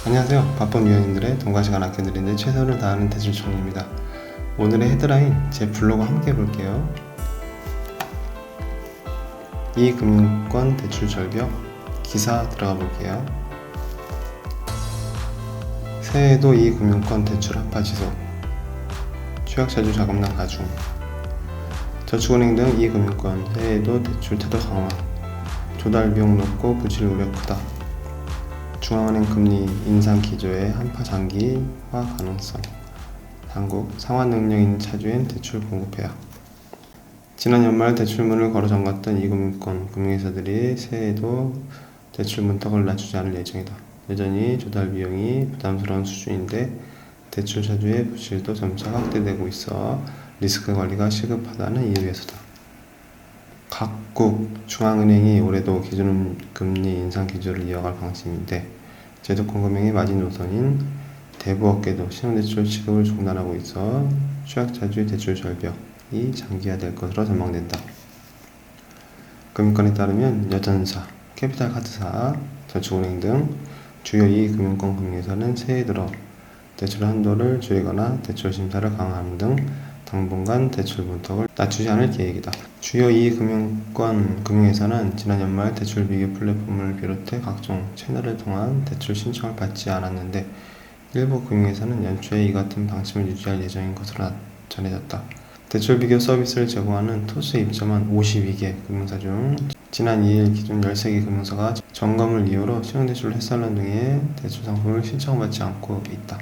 안녕하세요. 바쁜 위원님들의 돈과 시간 아껴드리는 최선을 다하는 대출총리입니다. 오늘의 헤드라인 제 블로그 함께 볼게요. 이금융권 대출 절벽 기사 들어가 볼게요. 새해에도 이금융권 대출 한파 지속, 취약자주 자금난 가중, 저축은행 등 이금융권 새해에도 대출 태도 강화, 조달 비용 높고 부실 우려 크다. 중앙은행 금리 인상 기조의 한파 장기화 가능성, 당국 상환 능력 있는 차주엔 대출 공급해야. 지난 연말 대출문을 걸어 잠갔던 이금융권 금융회사들이 새해에도 대출 문턱을 낮추지 않을 예정이다. 여전히 조달 비용이 부담스러운 수준인데 대출 차주의 부실도 점차 확대되고 있어 리스크 관리가 시급하다는 이유에서다. 각국 중앙은행이 올해도 기준금리 인상 기조를 이어갈 방침인데 제도권금융의 마지노선인 대부업계도 신용대출 취급을 중단하고 있어 취약자주의 대출 절벽이 장기화될 것으로 전망된다. 금융권에 따르면 여전사, 캐피탈카드사, 저축은행 등 주요 이금융권 금융회사는 새해 들어 대출 한도를 줄이거나 대출 심사를 강화하는 등 당분간 대출 문턱을 낮추지 않을 계획이다. 주요 이금융권 금융회사는 지난 연말 대출 비교 플랫폼을 비롯해 각종 채널을 통한 대출 신청을 받지 않았는데 일부 금융회사는 연초에 이 같은 방침을 유지할 예정인 것으로 전해졌다. 대출 비교 서비스를 제공하는 토스에 입점한 52개 금융사 중 지난 2일 기준 13개 금융사가 점검을 이유로 신용대출 햇살론 등의 대출 상품을 신청받지 않고 있다.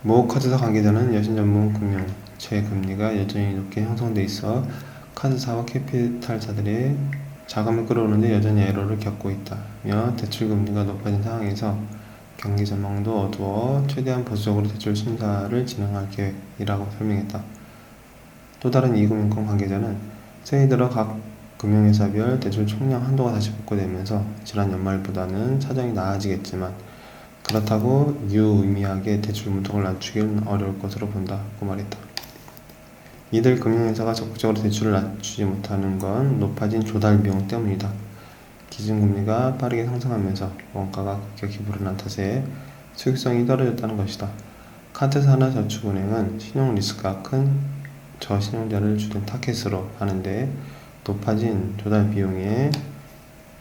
모 카드사 관계자는 여신 전문 금융채 금리가 여전히 높게 형성돼 있어 카드사와 캐피탈사들의 자금을 끌어오는데 여전히 에러를 겪고 있다며 대출 금리가 높아진 상황에서 경기 전망도 어두워 최대한 보수적으로 대출 심사를 진행할 계획이라고 설명했다. 또 다른 이금융권 관계자는 새해 들어 각 금융회사별 대출 총량 한도가 다시 복구되면서 지난 연말보다는 사정이 나아지겠지만 그렇다고 유의미하게 대출 문턱을 낮추기는 어려울 것으로 본다고 말했다. 이들 금융회사가 적극적으로 대출을 낮추지 못하는 건 높아진 조달 비용 때문이다. 기준금리가 빠르게 상승하면서 원가가 급격히 불어난 탓에 수익성이 떨어졌다는 것이다. 카드사나 저축은행은 신용 리스크가 큰 저신용자를 주된 타겟으로 하는데 높아진 조달 비용에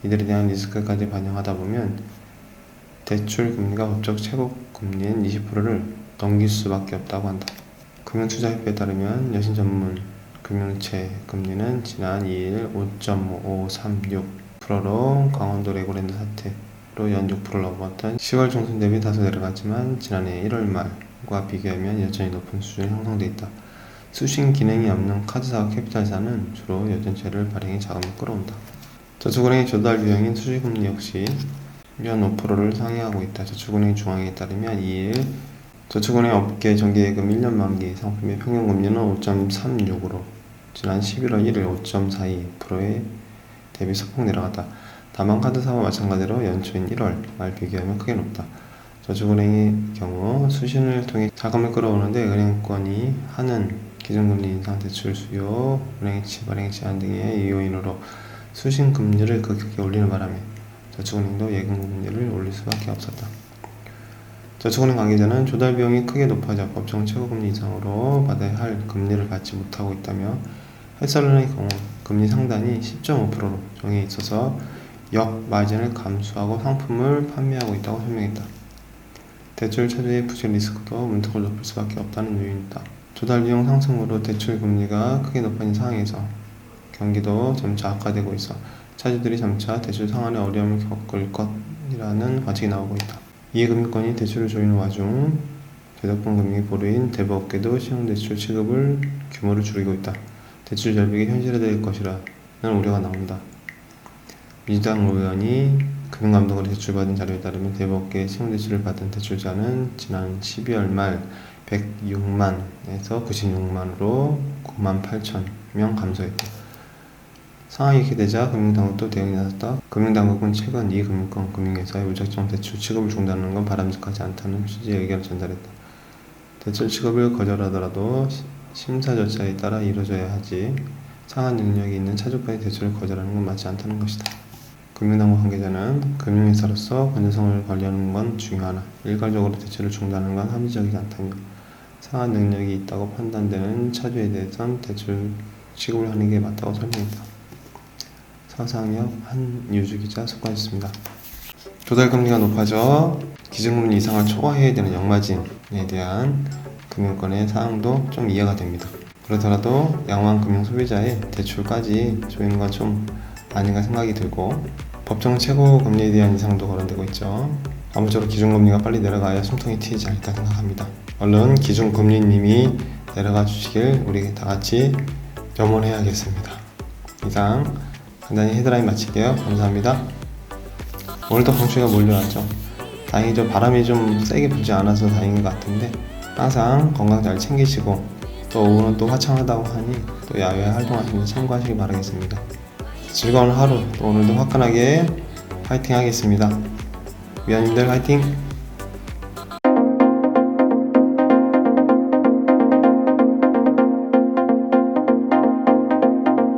이들에 대한 리스크까지 반영하다 보면 대출 금리가 법적 최고 금리인 20%를 넘길 수밖에 없다고 한다. 금융투자협회에 따르면 여신 전문 금융채 금리는 지난 2일 5.536%로 강원도 레고랜드 사태로 연 6%를 넘었던 10월 중순 대비 다소 내려갔지만 지난해 1월 말과 비교하면 여전히 높은 수준에 형성돼 있다. 수신 기능이 없는 카드사와 캐피탈사는 주로 여전채를 발행해 자금을 끌어온다. 저축은행의 조달 비용인 수주금리 역시 연 5%를 상회하고 있다. 저축은행 중앙에 따르면 2일 저축은행 업계 정기예금 1년 만기 상품의 평균금리는 5.36으로 지난 11월 1일 5.42%에 대비 소폭 내려갔다. 다만 카드사와 마찬가지로 연초인 1월 말 비교하면 크게 높다. 저축은행의 경우 수신을 통해 자금을 끌어오는데 은행권이 하는 기준금리 인상 대출 수요, 은행이체, 발행 제한 등의 요인으로 수신 금리를 급격히 올리는 바람에 저축은행도 예금 금리를 올릴 수밖에 없었다. 저축은행 관계자는 조달 비용이 크게 높아져 법정 최고금리 이상으로 받아야 할 금리를 받지 못하고 있다며 햇살론의 경우 금리 상단이 10.5%로 정해 있어서 역 마진을 감수하고 상품을 판매하고 있다고 설명했다. 대출 차주의 부실 리스크도 문턱을 높일 수밖에 없다는 요인이다. 조달 비용 상승으로 대출 금리가 크게 높아진 상황에서 경기도 점차 악화되고 있어 차주들이 점차 대출 상환에 어려움을 겪을 것이라는 관측이 나오고 있다. 이금융권이 대출을 조이는 와중 제도권 금융의 보루인 대부업계도 신용대출 취급을 규모를 줄이고 있다. 대출 절벽이 현실화될 것이라는 우려가 나온다. 민주당 의원이 금융감독원에 제출받은 자료에 따르면 대부업계의 신용대출을 받은 대출자는 지난 12월 말 106만에서 96만으로 9만 8천 명 감소했다. 상황이 이렇게 되자 금융당국도 대응에 나섰다. 금융당국은 최근 이 금융권 금융회사의 무작정 대출 취급을 중단하는 건 바람직하지 않다는 취지의 의견을 전달했다. 대출 취급을 거절하더라도 심사 절차에 따라 이루어져야 하지 상환 능력이 있는 차주권이 대출을 거절하는 건 맞지 않다는 것이다. 금융당국 관계자는 금융회사로서 건전성을 관리하는 건 중요하나 일괄적으로 대출을 중단하는 건 합리적이지 않다며 상한 능력이 있다고 판단되는 차주에 대해선 대출 취급을 하는 게 맞다고 설명했다. 서상엽 한유주 기자 수고하셨습니다. 조달금리가 높아져 기준금리 이상을 초과해야 되는 역마진에 대한 금융권의 사항도 좀 이해가 됩니다. 그렇더라도 양호한 금융 소비자의 대출까지 조이는 건 좀 아닌가 생각이 들고 법정 최고 금리에 대한 인상도 거론되고 있죠. 아무쪼록 기준금리가 빨리 내려가야 숨통이 트이지 않을까 생각합니다. 얼른 기준금리님이 내려가 주시길 우리 다같이 염원해야겠습니다. 이상 간단히 헤드라인 마칠게요. 감사합니다. 오늘도 강추위가 몰려왔죠. 다행히 바람이 좀 세게 불지 않아서 다행인 것 같은데 항상 건강 잘 챙기시고 또 오후는 또 화창하다고 하니 또 야외 활동하시는 참고하시기 바라겠습니다. 즐거운 하루 또 오늘도 화끈하게 파이팅 하겠습니다. 위원님들 화이팅!